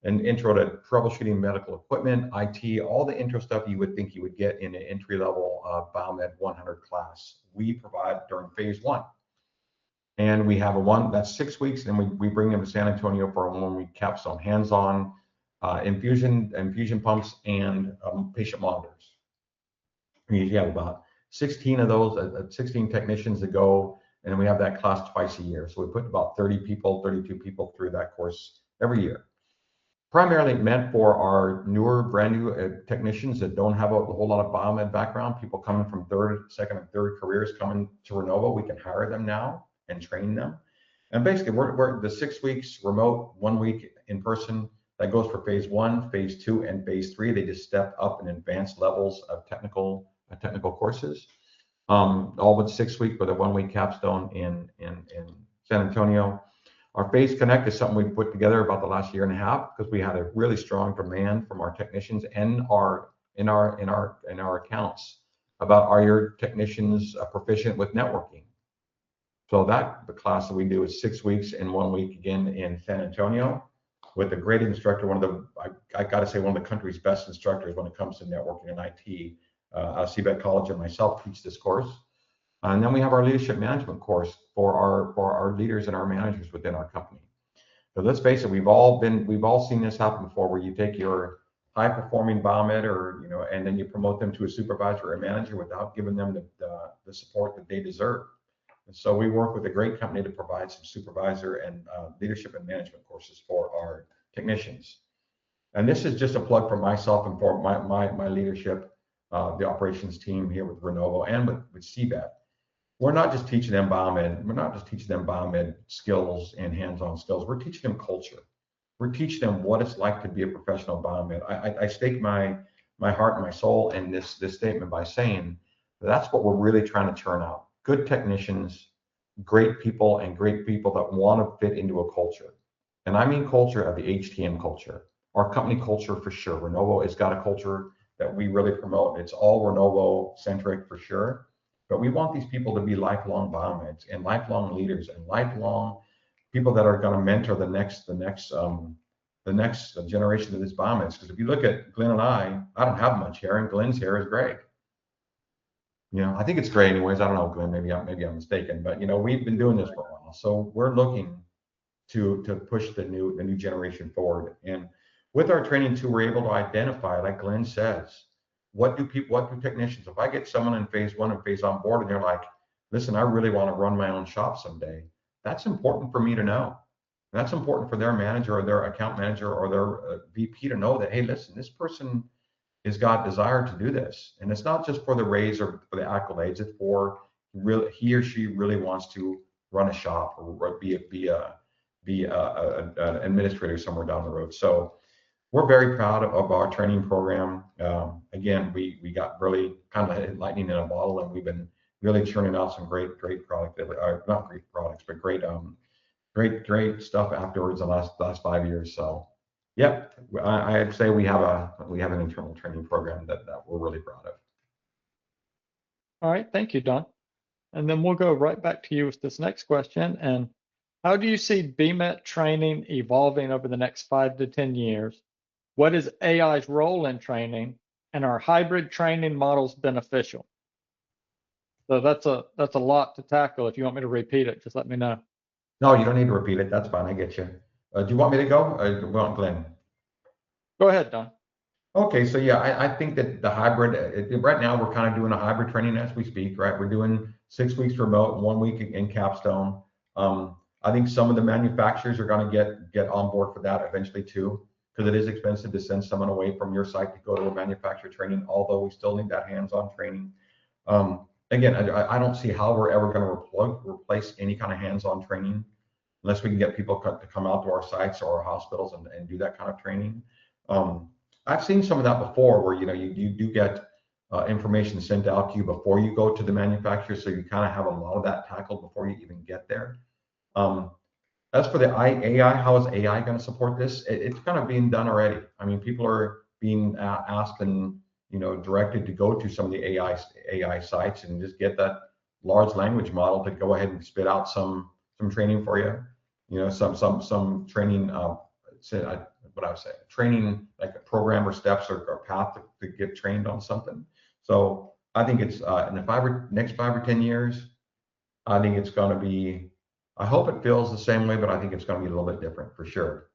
and intro to troubleshooting medical equipment, IT, all the intro stuff you would think you would get in an entry-level Biomed 100 class. We provide during phase 1. And we have that's 6 weeks, and we bring them to San Antonio for a 1-week capstone, hands-on infusion pumps and patient monitors. We usually have about 16 of those, 16 technicians that go, and we have that class twice a year. So we put about 32 people through that course every year. Primarily meant for our newer, brand new technicians that don't have a whole lot of biomed background, people coming from second and third careers coming to Renovo. We can hire them now and train them. And basically, we're the 6 weeks remote, 1 week in person. That goes for phase 1, phase 2, and phase 3. They just step up in advanced levels of technical courses. All but 6 weeks with a 1-week capstone in San Antonio. Our Phase Connect is something we put together about the last year and a half because we had a really strong demand from our technicians and in our accounts about, are your technicians proficient with networking? So the class that we do is 6 weeks and 1 week again in San Antonio with a great instructor, I got to say, one of the country's best instructors when it comes to networking and IT. CBET College and myself teach this course. And then we have our leadership management course for our leaders and our managers within our company. So let's face it, we've all seen this happen before, where you take your high performing biomed and then you promote them to a supervisor or a manager without giving them the support that they deserve. And so we work with a great company to provide some supervisor and leadership and management courses for our technicians. And this is just a plug for myself and for my leadership, the operations team here with Renovo and with CBET. We're not just teaching them biomed. We're not just teaching them biomed skills and hands-on skills. We're teaching them culture. We're teaching them what it's like to be a professional biomed. I stake my heart and my soul in this statement by saying that's what we're really trying to churn out. Good technicians, great people, and great people that want to fit into a culture. And I mean culture of the HTM culture. Our company culture for sure. Renovo has got a culture that we really promote. It's all Renovo centric for sure. But we want these people to be lifelong biomeds and lifelong leaders and lifelong people that are going to mentor the next generation of this biomeds. Because if you look at Glenn and I don't have much hair, and Glenn's hair is gray. I think it's gray anyways. I don't know, Glenn. Maybe I'm mistaken. But we've been doing this for a while, so we're looking to push the new generation forward. And with our training too, we're able to identify, like Glenn says, what do technicians, if I get someone in phase 1 and phase on board and they're like, listen, I really want to run my own shop someday, that's important for me to know. And that's important for their manager or their account manager or their VP to know that, hey, listen, this person has got desire to do this. And it's not just for the raise or for the accolades, it's for he or she really wants to run a shop or be an administrator somewhere down the road. So we're very proud of our training program. Again, we got really kind of lightning in a bottle, and we've been really churning out some great product, not great products, but great stuff afterwards the last 5 years. So, yeah, I'd say we have an internal training program that we're really proud of. All right, thank you, Don. And then we'll go right back to you with this next question. And how do you see BMET training evolving over the next 5 to 10 years? What is AI's role in training, and are hybrid training models beneficial? So that's a lot to tackle. If you want me to repeat it, just let me know. No, you don't need to repeat it. That's fine. I get you. Do you want me to go? Or do you want Glenn? Go ahead, Don. Okay, so yeah, I think that the hybrid, right now we're kind of doing a hybrid training as we speak, right? We're doing 6 weeks remote, 1 week in Capstone. I think some of the manufacturers are going to get on board for that eventually too, because it is expensive to send someone away from your site to go to a manufacturer training, although we still need that hands-on training. Again, I don't see how we're ever going to replace any kind of hands-on training unless we can get people to come out to our sites or our hospitals and do that kind of training. I've seen some of that before where, you do get information sent out to you before you go to the manufacturer. So you kind of have a lot of that tackled before you even get there. As for the AI, how is AI going to support this? It's kind of being done already. I mean, people are being asked and, directed to go to some of the AI sites and just get that large language model to go ahead and spit out some training for you. Some training, what I would say, training like a program or steps or path to get trained on something. So I think it's in the next 5 or 10 years, I think it's going to be, I hope it feels the same way, but I think it's going to be a little bit different for sure.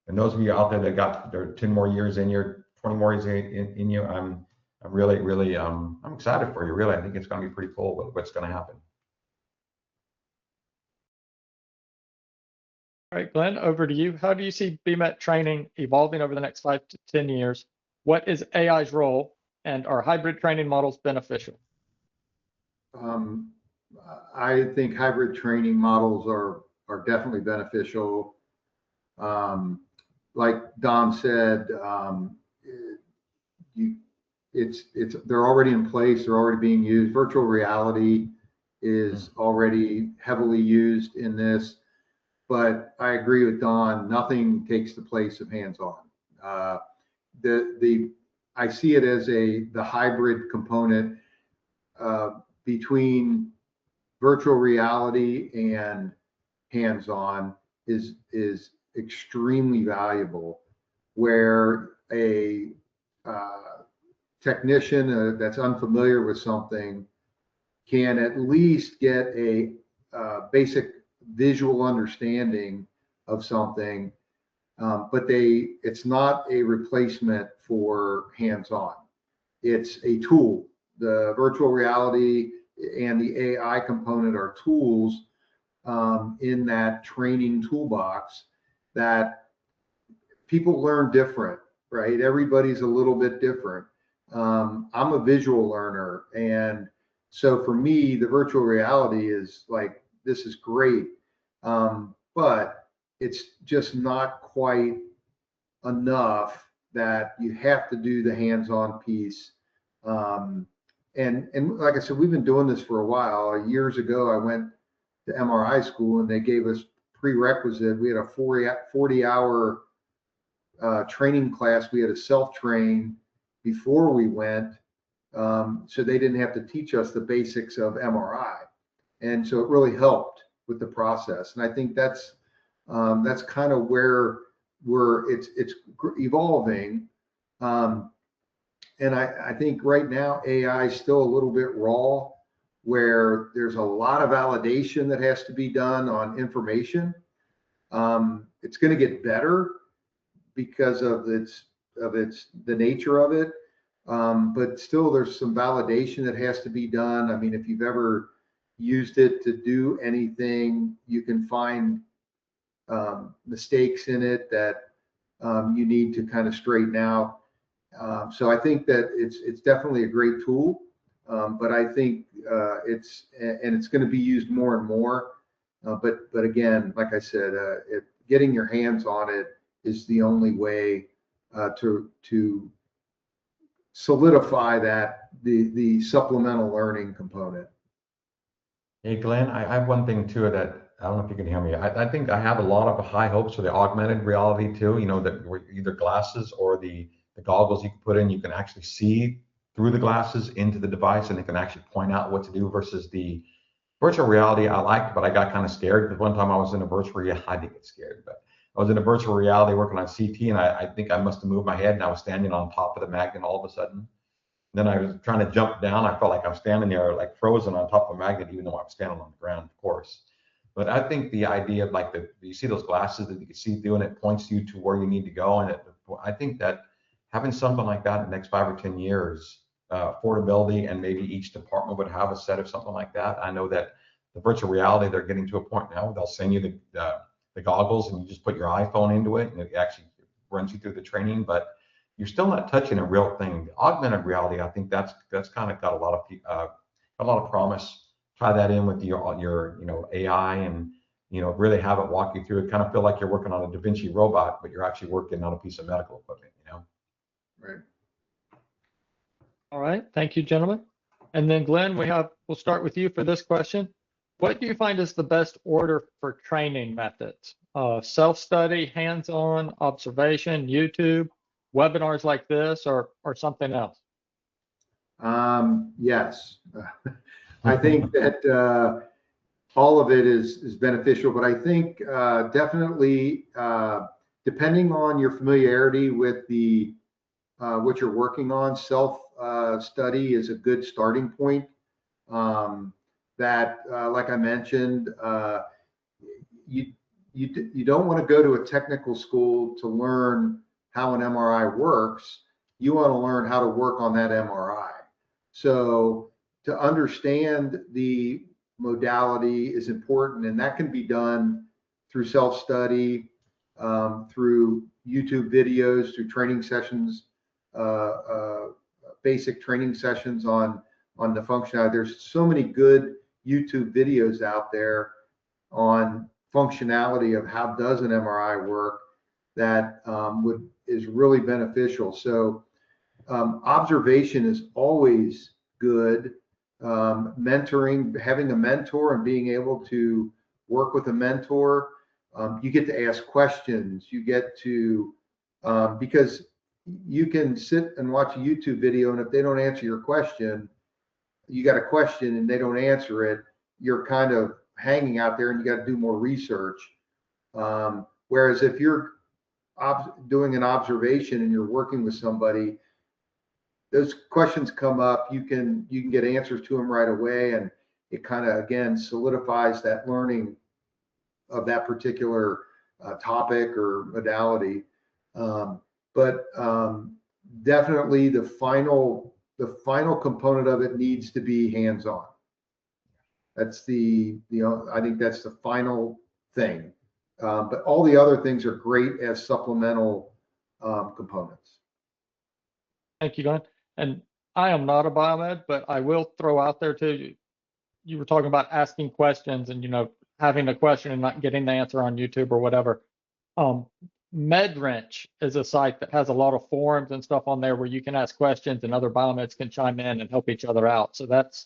And those of you out there that got their 10 more years in you, 20 more years in you, I'm really, I'm excited for you. Really, I think it's going to be pretty cool what's going to happen. All right, Glenn, over to you. How do you see BMET training evolving over the next 5 to 10 years? What is AI's role, and are hybrid training models beneficial? I think hybrid training models are definitely beneficial. Like Don said, they're already in place. They're already being used. Virtual reality is already heavily used in this. But I agree with Don. Nothing takes the place of hands-on. I see it as the hybrid component between virtual reality and hands-on is extremely valuable. Where a technician that's unfamiliar with something can at least get a basic visual understanding of something, but it's not a replacement for hands-on. It's a tool. The virtual reality and the AI component are tools in that training toolbox that people learn different, right? Everybody's a little bit different. I'm a visual learner, and so for me, the virtual reality is like, this is great, but it's just not quite enough that you have to do the hands-on piece. And like I said, we've been doing this for a while. Years ago, I went to MRI school and they gave us prerequisite. We had a 40-hour training class. We had to self-train before we went, so they didn't have to teach us the basics of MRI. And so it really helped with the process. And I think that's kind of where it's evolving. And I think right now AI is still a little bit raw, where there's a lot of validation that has to be done on information. It's going to get better because of the nature of it, but still there's some validation that has to be done. I mean, if you've ever used it to do anything, you can find mistakes in it that you need to kind of straighten out. So I think that it's definitely a great tool, but I think it's going to be used more and more. But again, like I said, getting your hands on it is the only way to solidify that the supplemental learning component. Hey, Glenn, I have one thing too that I don't know if you can hear me. I think I have a lot of high hopes for the augmented reality too, that were either glasses or the goggles you can put in, you can actually see through the glasses into the device and it can actually point out what to do versus the virtual reality. I liked, but I got kind of scared because one time I was in a virtual reality, I didn't get scared, but I was in a virtual reality working on CT and I think I must have moved my head and I was standing on top of the magnet all of a sudden. Then I was trying to jump down. I felt like I'm standing there like frozen on top of a magnet, even though I'm standing on the ground, of course. But I think the idea of like you see those glasses that you can see through and it points you to where you need to go. And I think that having something like that in the next 5 or 10 years, affordability, and maybe each department would have a set of something like that. I know that the virtual reality, they're getting to a point now, they'll send you the goggles and you just put your iPhone into it and it actually runs you through the training, but you're still not touching a real thing. The augmented reality, I think that's kind of got a lot of promise. Try that in with your AI and really have it walk you through it. Kind of feel like you're working on a Da Vinci robot, but you're actually working on a piece of medical equipment. Right. All right, thank you, gentlemen. And then Glenn, we'll start with you for this question. What do you find is the best order for training methods? Self-study, hands-on, observation, YouTube, webinars like this, or something else? Yes, I think that all of it is beneficial, but I think definitely depending on your familiarity with the what you're working on, self study is a good starting point. That, like I mentioned, you don't want to go to a technical school to learn how an MRI works. You want to learn how to work on that MRI. So to understand the modality is important, and that can be done through self-study, through YouTube videos, through training sessions, basic training sessions on the functionality. There's so many good YouTube videos out there on functionality of how does an MRI work that is really beneficial. So observation is always good. Mentoring, having a mentor and being able to work with a mentor, you get to ask questions. You get to, because you can sit and watch a YouTube video, and if they don't answer your question, you got a question and they don't answer it, you're kind of hanging out there and you got to do more research. Whereas if you're doing an observation and you're working with somebody, those questions come up, you can get answers to them right away, and it kind of again solidifies that learning of that particular topic or modality. But definitely the final component of it needs to be hands-on. That's I think that's the final thing. But all the other things are great as supplemental components. Thank you, Glenn. And I am not a biomed, but I will throw out there too. You were talking about asking questions and having a question and not getting the answer on YouTube or whatever. MedWrench is a site that has a lot of forums and stuff on there where you can ask questions and other biomeds can chime in and help each other out. So that's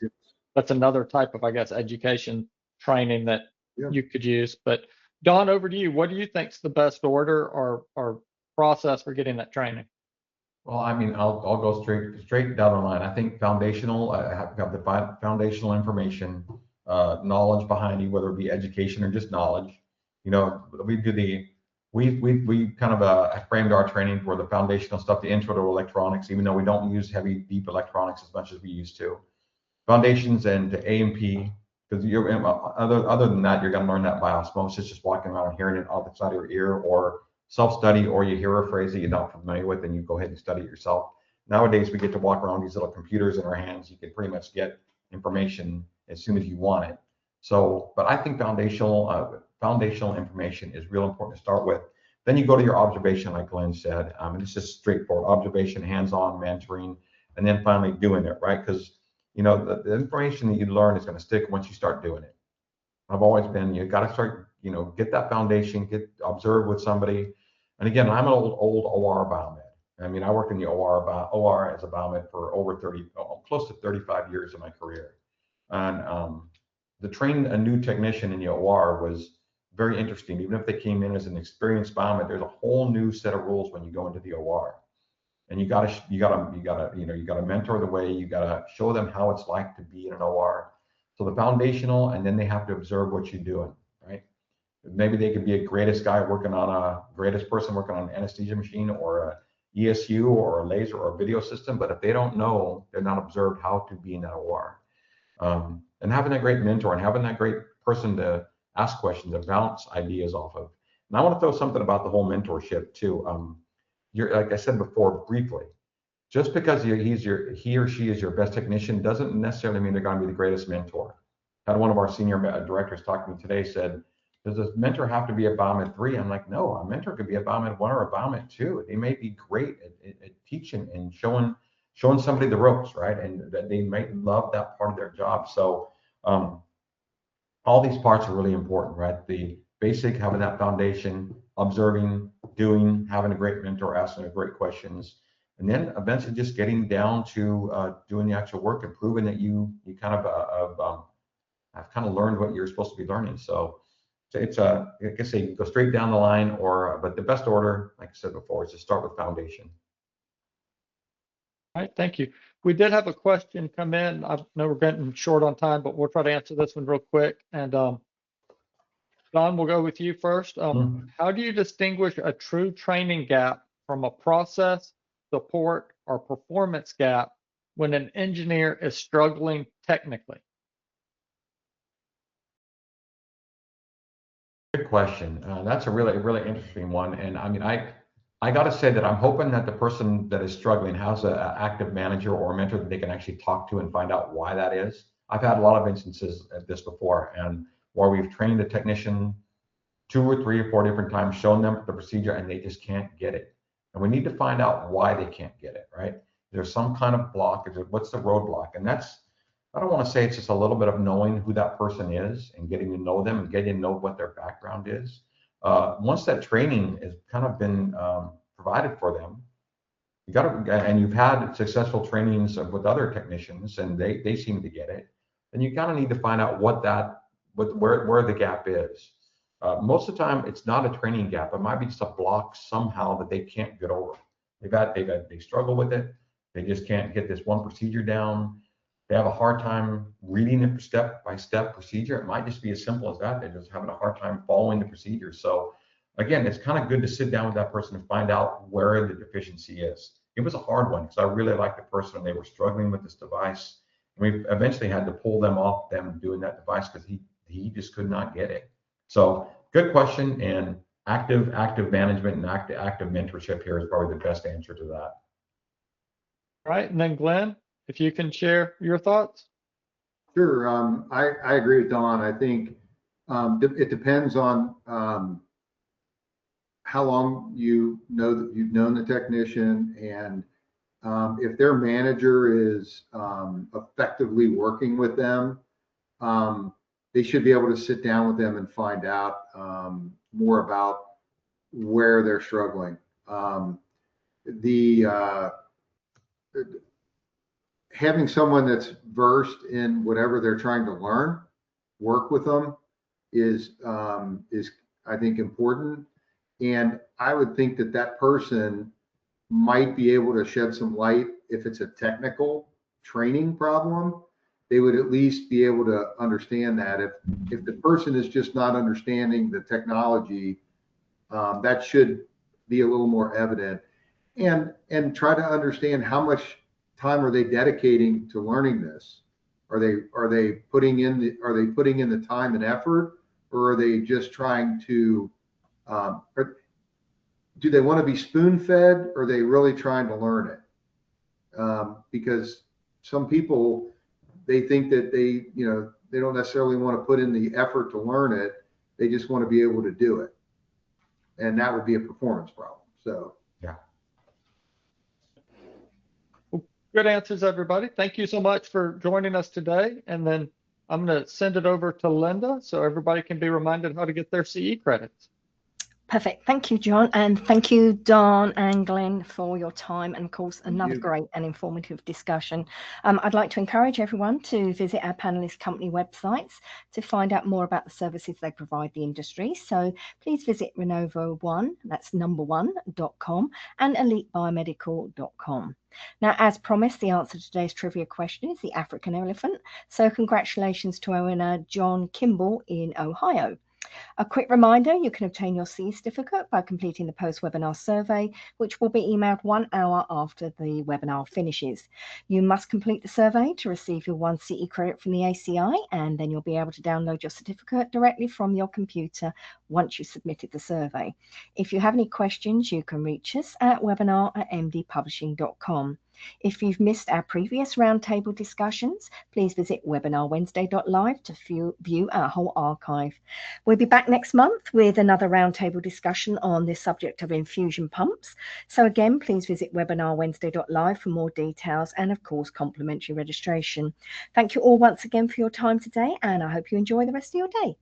another type of, I guess, education training that you could use. But Don, over to you. What do you think is the best order or process for getting that training? Well, I mean, I'll go straight down the line. I think foundational. I have got the foundational information, knowledge behind you, whether it be education or just knowledge. We kind of framed our training for the foundational stuff, the intro to electronics, even though we don't use heavy, deep electronics as much as we used to. Foundations and to A&P, because other than that, you're going to learn that by osmosis, just walking around and hearing it off the side of your ear, or self-study, or you hear a phrase that you're not familiar with and you go ahead and study it yourself. Nowadays, we get to walk around these little computers in our hands. You can pretty much get information as soon as you want it. So, but I think foundational information is real important to start with. Then you go to your observation, like Glenn said, and it's just straightforward observation, hands-on, mentoring, and then finally doing it, right? Because the information that you learn is going to stick once you start doing it. I've always been, you got to start, get that foundation, observe with somebody. And again, I'm an old OR biomed. I mean, I worked in the OR as a biomed for over close to 35 years of my career. And to train a new technician in the OR was very interesting. Even if they came in as an experienced biomed, there's a whole new set of rules when you go into the OR. And you gotta mentor the way. You gotta show them how it's like to be in an OR. So the foundational, and then they have to observe what you're doing, right? Maybe they could be a greatest person working on an anesthesia machine or a ESU or a laser or a video system, but if they don't know, they're not observed how to be in that OR. And having that great mentor and having that great person to ask questions and bounce ideas off of. And I want to throw something about the whole mentorship too. like I said before briefly, just because he or she is your best technician doesn't necessarily mean they're going to be the greatest mentor. Had one of our senior directors talk to me today, said, does a mentor have to be a Biomed 3? I'm like, no, a mentor could be a Biomed 1 or a Biomed 2. They may be great at teaching and showing somebody the ropes, right? And that they might love that part of their job. So all these parts are really important, right? The basic, having that foundation, observing, doing, having a great mentor, asking the great questions, and then eventually just getting down to doing the actual work and proving that you kind of have kind of learned what you're supposed to be learning. So it's like I say, you go straight down the line, but the best order, like I said before, is to start with foundation. All right, thank you. We did have a question come in. I know we're getting short on time, but we'll try to answer this one real quick. And Don, we'll go with you first. How do you distinguish a true training gap from a process, support, or performance gap when an engineer is struggling technically? Good question. That's a really interesting one. And I mean, I got to say that I'm hoping that the person that is struggling has an active manager or a mentor that they can actually talk to and find out why that is. I've had a lot of instances of this before, and where we've trained a technician 2 or 3 or 4 different times, shown them the procedure, and they just can't get it. And we need to find out why they can't get it, right? There's some kind of block. What's the roadblock? And that's, I don't want to say it's just a little bit of knowing who that person is and getting to know them and getting to know what their background is. Once that training has kind of been provided for them, and you've had successful trainings with other technicians and they seem to get it, then you kind of need to find out where the gap is. Most of the time, it's not a training gap. It might be just a block somehow that they can't get over. They struggle with it. They just can't get this one procedure down. They have a hard time reading a step-by-step procedure. It might just be as simple as that. They're just having a hard time following the procedure. So again, it's kind of good to sit down with that person and find out where the deficiency is. It was a hard one because I really liked the person and they were struggling with this device. We eventually had to pull them off them doing that device because he just could not get it. So good question, and active management and active mentorship here is probably the best answer to that. All right, and then Glenn, if you can share your thoughts. Sure. I agree with Don. I think it depends on how long you've known the technician, and if their manager is effectively working with them, they should be able to sit down with them and find out more about where they're struggling. Having someone that's versed in whatever they're trying to learn, work with them is I think important. And I would think that person might be able to shed some light if it's a technical training problem. They would at least be able to understand that. If the person is just not understanding the technology, that should be a little more evident. And try to understand how much time are they dedicating to learning this. Are they putting in the time and effort, or are they just trying to do they want to be spoon-fed, or are they really trying to learn it? Because some people, they think that they don't necessarily want to put in the effort to learn it. They just want to be able to do it. And that would be a performance problem. So, yeah. Well, good answers, everybody. Thank you so much for joining us today. And then I'm going to send it over to Linda so everybody can be reminded how to get their CE credits. Perfect. Thank you, John. And thank you, Don and Glenn, for your time. And of course, another great and informative discussion. I'd like to encourage everyone to visit our panelist company websites to find out more about the services they provide the industry. So please visit Renovo1, that's number1.com, and elitebiomedical.com. Now, as promised, the answer to today's trivia question is the African elephant. So congratulations to our winner, John Kimball in Ohio. A quick reminder, you can obtain your CE certificate by completing the post-webinar survey, which will be emailed 1 hour after the webinar finishes. You must complete the survey to receive your 1 CE credit from the ACI, and then you'll be able to download your certificate directly from your computer once you've submitted the survey. If you have any questions, you can reach us at webinar@mdpublishing.com. If you've missed our previous roundtable discussions, please visit webinarwednesday.live to view our whole archive. We'll be back next month with another roundtable discussion on the subject of infusion pumps. So again, please visit webinarwednesday.live for more details and, of course, complimentary registration. Thank you all once again for your time today, and I hope you enjoy the rest of your day.